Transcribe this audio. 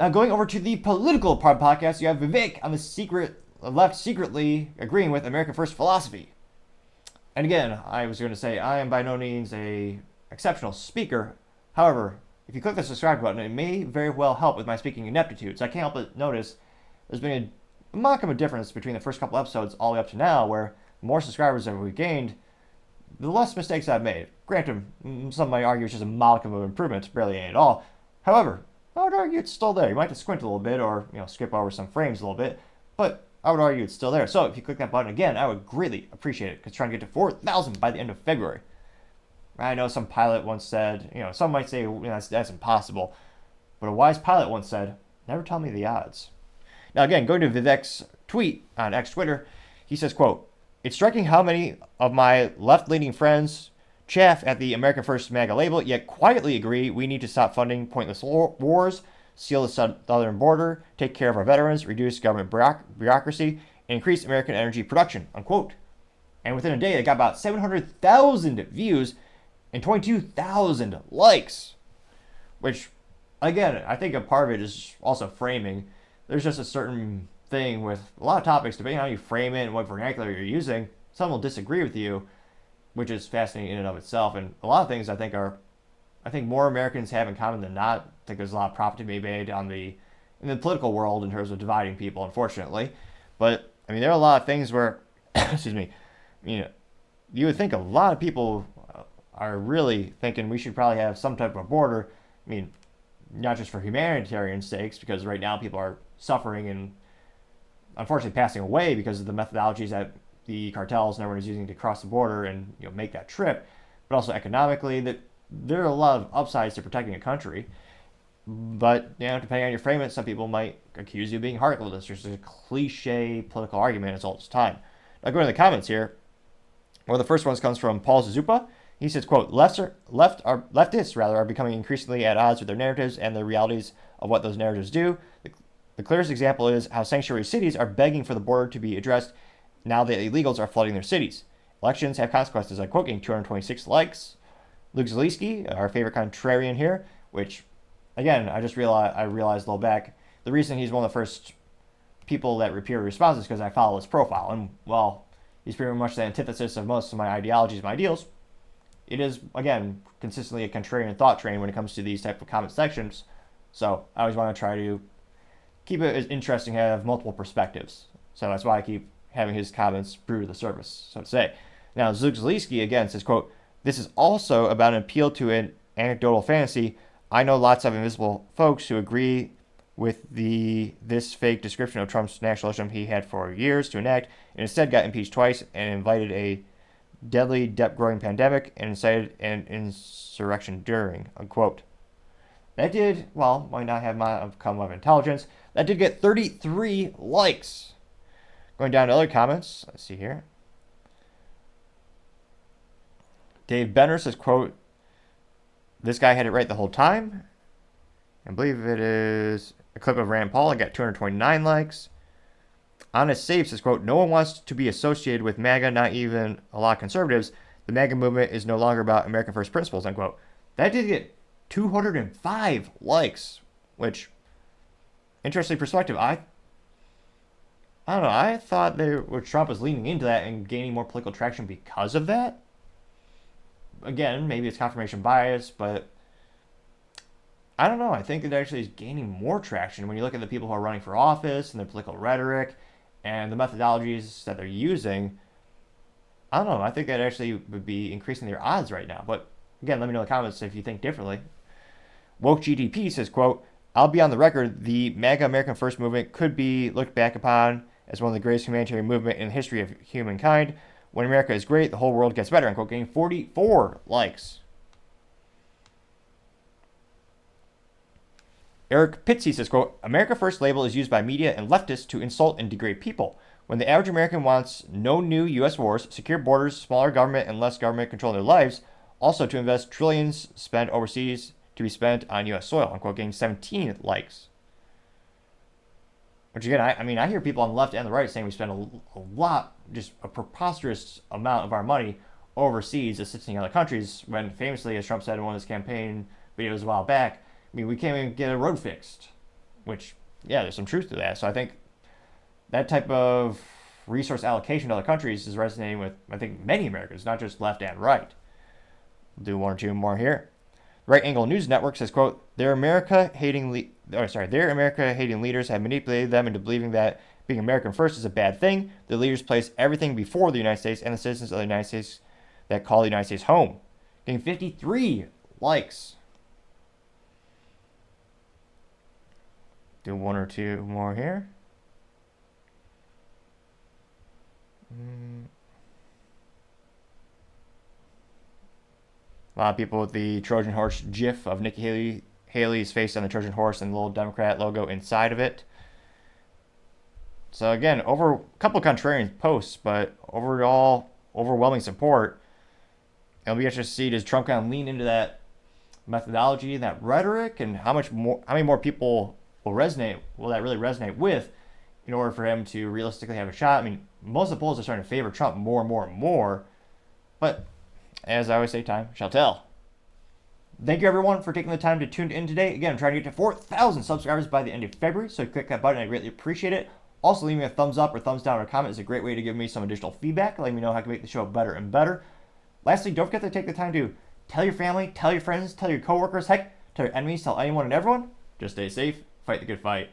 Now, going over to the political part of the podcast, you have Vivek on the left secretly agreeing with American First philosophy. And again, I was going to say I am by no means a exceptional speaker. However, if you click the subscribe button, it may very well help with my speaking ineptitude. So I can't help but notice there's been a modicum of difference between the first couple episodes all the way up to now, where the more subscribers that we've gained, the less mistakes I've made. Granted, some might argue it's just a modicum of improvement, barely any at all. However, I would argue it's still there. You might have to squint a little bit or skip over some frames a little bit, but I would argue it's still there. So if you click that button again, I would greatly appreciate it, because trying to get to 4,000 by the end of February. I know some pilot once said, some might say that's impossible, but a wise pilot once said, never tell me the odds. Now again, going to Vivek's tweet on X Twitter, he says, quote, "It's striking how many of my left-leaning friends chaff at the American First MAGA label, yet quietly agree we need to stop funding pointless wars, seal the southern border, take care of our veterans, reduce government bureaucracy, and increase American energy production," unquote. And within a day, they got about 700,000 views and 22,000 likes, which, again, I think a part of it is also framing. There's just a certain thing with a lot of topics, depending on how you frame it and what vernacular you're using, some will disagree with you, which is fascinating in and of itself. And a lot of things I think more Americans have in common than not. I think there's a lot of profit to be made in the political world in terms of dividing people, unfortunately. But there are a lot of things where, excuse me, you would think a lot of people are really thinking we should probably have some type of border. Not just for humanitarian sakes, because right now people are suffering and unfortunately passing away because of the methodologies that the cartels and everyone is using to cross the border and make that trip, but also economically, that there are a lot of upsides to protecting a country. But depending on your frame it, some people might accuse you of being heartless. There's a cliche political argument as all this time. Now going to the comments here, one of the first ones comes from Paul Zuzupa. He says, quote, leftists are becoming increasingly at odds with their narratives and the realities of what those narratives do. The clearest example is how sanctuary cities are begging for the border to be addressed now that illegals are flooding their cities. Elections have consequences. I quote, getting 226 likes. Luke Zaleski, our favorite contrarian here, which, again, I realized a little back, the reason he's one of the first people that repeated responses is because I follow his profile. And, well, he's pretty much the antithesis of most of my ideologies and my ideals. It is, again, consistently a contrarian thought train when it comes to these type of comment sections. So I always want to try to keep it as interesting, have multiple perspectives. So that's why I keep having his comments brew to the surface, so to say. Now, Zaleski again says, quote, "This is also about an appeal to an anecdotal fantasy. I know lots of invisible folks who agree with this fake description of Trump's nationalism he had for years to enact, and instead got impeached twice and invited a deadly debt-growing pandemic and incited an insurrection during," unquote. That did, might not have come of intelligence. That did get 33 likes. Going down to other comments, let's see here. Dave Benner says, quote, "This guy had it right the whole time." I believe it is a clip of Rand Paul. I got 229 likes. Honest Safe says, quote, "No one wants to be associated with MAGA, not even a lot of conservatives. The MAGA movement is no longer about American first principles," unquote. That did get 205 likes, which, interesting perspective. I don't know. I thought Trump was leaning into that and gaining more political traction because of that. Again, maybe it's confirmation bias, but I don't know. I think it actually is gaining more traction when you look at the people who are running for office and their political rhetoric and the methodologies that they're using. I don't know. I think that actually would be increasing their odds right now. But again, let me know in the comments if you think differently. Woke GDP says, quote, "I'll be on the record. The MAGA American First movement could be looked back upon as one of the greatest humanitarian movement in the history of humankind. When America is great, the whole world gets better," unquote, getting 44 likes. Eric Pitsy says, quote, "America First label is used by media and leftists to insult and degrade people. When the average American wants no new U.S. wars, secure borders, smaller government, and less government control in their lives, also to invest trillions spent overseas to be spent on U.S. soil," unquote, getting 17 likes. Which again, I hear people on the left and the right saying we spend a lot, just a preposterous amount of our money overseas assisting other countries, when famously, as Trump said in one of his campaign videos a while back, we can't even get a road fixed. which, yeah, there's some truth to that. So I think that type of resource allocation to other countries is resonating with, I think, many Americans, not just left and right. We'll do one or two more here. Right Angle News Network says, quote, their America-hating leaders have manipulated them into believing that being American first is a bad thing. The leaders place everything before the United States and the citizens of the United States that call the United States home. Getting 53 likes. Do one or two more here. A lot of people with the Trojan horse gif of Nikki Haley's face on the Trojan horse and the little Democrat logo inside of it. So again, over a couple contrarian posts, but overall overwhelming support. It'll be interesting to see, does Trump kind of lean into that methodology, that rhetoric, and how many more people will that really resonate with in order for him to realistically have a shot? I mean, most of the polls are starting to favor Trump more and more and more, but as I always say, time shall tell. Thank you, everyone, for taking the time to tune in today. Again, I'm trying to get to 4,000 subscribers by the end of February, so click that button. I greatly appreciate it. Also, leaving a thumbs up or thumbs down or a comment is a great way to give me some additional feedback, letting me know how I can make the show better and better. Lastly, don't forget to take the time to tell your family, tell your friends, tell your coworkers, heck, tell your enemies, tell anyone and everyone. Just stay safe, fight the good fight.